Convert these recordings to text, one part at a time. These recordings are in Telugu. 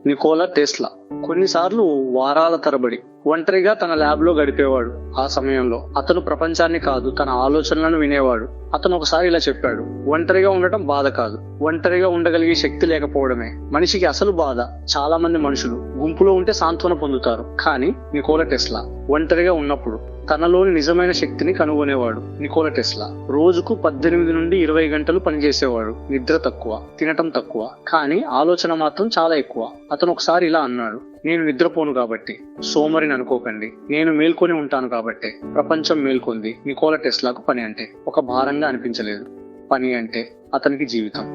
నికోలా టెస్లా కొన్నిసార్లు వారాల తరబడి ఒంటరిగా తన ల్యాబ్ లో గడిపేవాడు. ఆ సమయంలో అతను ప్రపంచాన్ని కాదు, తన ఆలోచనలను వినేవాడు. అతను ఒకసారి ఇలా చెప్పాడు: ఒంటరిగా ఉండటం బాధ కాదు, ఒంటరిగా ఉండగలిగే శక్తి లేకపోవడమే మనిషికి అసలు బాధ. చాలా మంది మనుషులు గుంపులో ఉంటే సాంత్వన పొందుతారు, కానీ నికోలా టెస్లా ఒంటరిగా ఉన్నప్పుడు తనలోని నిజమైన శక్తిని కనుగొనేవాడు. నికోలా టెస్లా రోజుకు 18 నుండి 20 గంటలు పనిచేసేవాడు. నిద్ర తక్కువ, తినటం తక్కువ, కానీ ఆలోచన మాత్రం చాలా ఎక్కువ. అతను ఒకసారి ఇలా అన్నాడు: నేను నిద్రపోను కాబట్టి సోమరిని అనుకోకండి, నేను మేల్కొని ఉంటాను కాబట్టి ప్రపంచం మేల్కొంది. నికోలా టెస్లాకు పని అంటే ఒక భారంగా అనిపించలేదు. పని అంటే అతనికి జీవితం.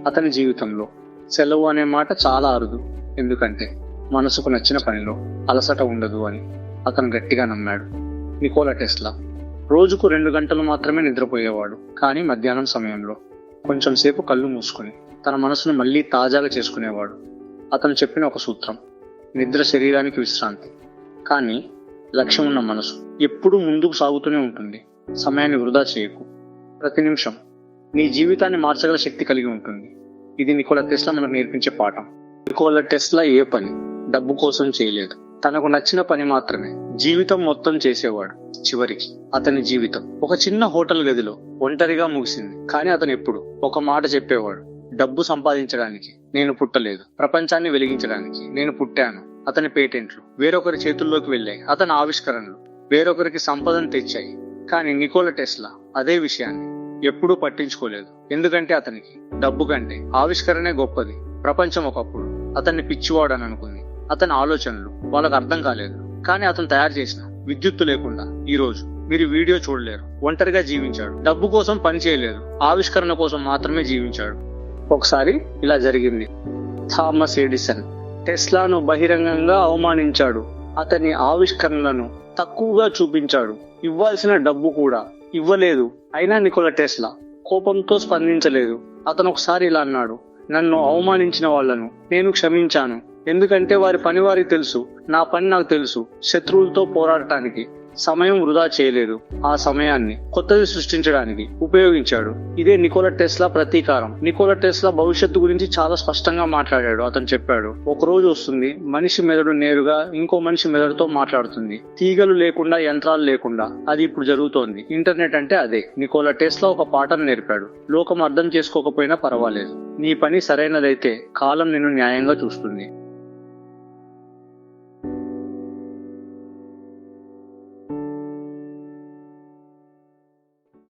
అతని జీవితంలో సెలవు అనే మాట చాలా అరుదు, ఎందుకంటే మనసుకు నచ్చిన పనిలో అలసట ఉండదు అని అతను గట్టిగా నమ్మాడు. నికోలా టెస్లా రోజుకు 2 గంటలు మాత్రమే నిద్రపోయేవాడు, కానీ మధ్యాహ్నం సమయంలో కొంచెం సేపు కళ్ళు మూసుకుని తన మనసును మళ్లీ తాజాగా చేసుకునేవాడు. అతను చెప్పిన ఒక సూత్రం: నిద్ర శరీరానికి విశ్రాంతి, కానీ లక్ష్యం ఉన్న మనసు ఎప్పుడూ ముందుకు సాగుతూనే ఉంటుంది. సమయాన్ని వృధా చేయకు, ప్రతి నిమిషం నీ జీవితాన్ని మార్చగల శక్తి కలిగి ఉంటుంది. ఇది నికోలా టెస్లా మనకు నేర్పించే పాఠం. నికోలా టెస్లా ఏ పని డబ్బు కోసం చేయలేదు, తనకు నచ్చిన పని మాత్రమే జీవితం మొత్తం చేసేవాడు. చివరికి అతని జీవితం ఒక చిన్న హోటల్ గదిలో ఒంటరిగా ముగిసింది. కానీ అతను ఎప్పుడు ఒక మాట చెప్పేవాడు: డబ్బు సంపాదించడానికి నేను పుట్టలేదు, ప్రపంచాన్ని వెలిగించడానికి నేను పుట్టాను. అతని పేటెంట్లు వేరొకరి చేతుల్లోకి వెళ్ళాయి, అతని ఆవిష్కరణలు వేరొకరికి సంపదను తెచ్చాయి. కానీ నికోలా టెస్లా అదే విషయాన్ని ఎప్పుడూ పట్టించుకోలేదు, ఎందుకంటే అతనికి డబ్బు కంటే ఆవిష్కరణే గొప్పది. ప్రపంచం ఒకప్పుడు అతన్ని పిచ్చివాడని అనుకుంది. అతని ఆలోచనలు వాళ్ళకు అర్థం కాలేదు, కానీ అతను తయారు చేసిన విద్యుత్తు లేకుండా ఈ రోజు మీరు వీడియో చూడలేరు. ఒంటరిగా జీవించాడు, డబ్బు కోసం పని చేయలేదు, ఆవిష్కరణ కోసం మాత్రమే జీవించాడు. ఒకసారి ఇలా జరిగింది. థామస్ ఎడిసన్ టెస్లాను బహిరంగంగా అవమానించాడు, అతని ఆవిష్కరణలను తక్కువగా చూపించాడు, ఇవ్వాల్సిన డబ్బు కూడా ఇవ్వలేదు. అయినా నికోలా టెస్లా కోపంతో స్పందించలేదు. అతను ఒకసారి ఇలా అన్నాడు: నన్ను అవమానించిన వాళ్లను నేను క్షమించాను, ఎందుకంటే వారి పని వారికి తెలుసు, నా పని నాకు తెలుసు. శత్రువులతో పోరాడటానికి సమయం వృధా చేయలేదు, ఆ సమయాన్ని కొత్తది సృష్టించడానికి ఉపయోగించాడు. ఇదే నికోలా టెస్లా ప్రతీకారం. నికోలా టెస్లా భవిష్యత్తు గురించి చాలా స్పష్టంగా మాట్లాడాడు. అతను చెప్పాడు: ఒక రోజు వస్తుంది, మనిషి మెదడు నేరుగా ఇంకో మనిషి మెదడుతో మాట్లాడుతుంది, తీగలు లేకుండా, యంత్రాలు లేకుండా. అది ఇప్పుడు జరుగుతోంది. ఇంటర్నెట్ అంటే అదే. నికోలా టెస్లా ఒక పాఠం నేర్పాడు: లోకం అర్థం చేసుకోకపోయినా పర్వాలేదు, నీ పని సరైనదైతే కాలం నిన్ను న్యాయంగా చూస్తుంది.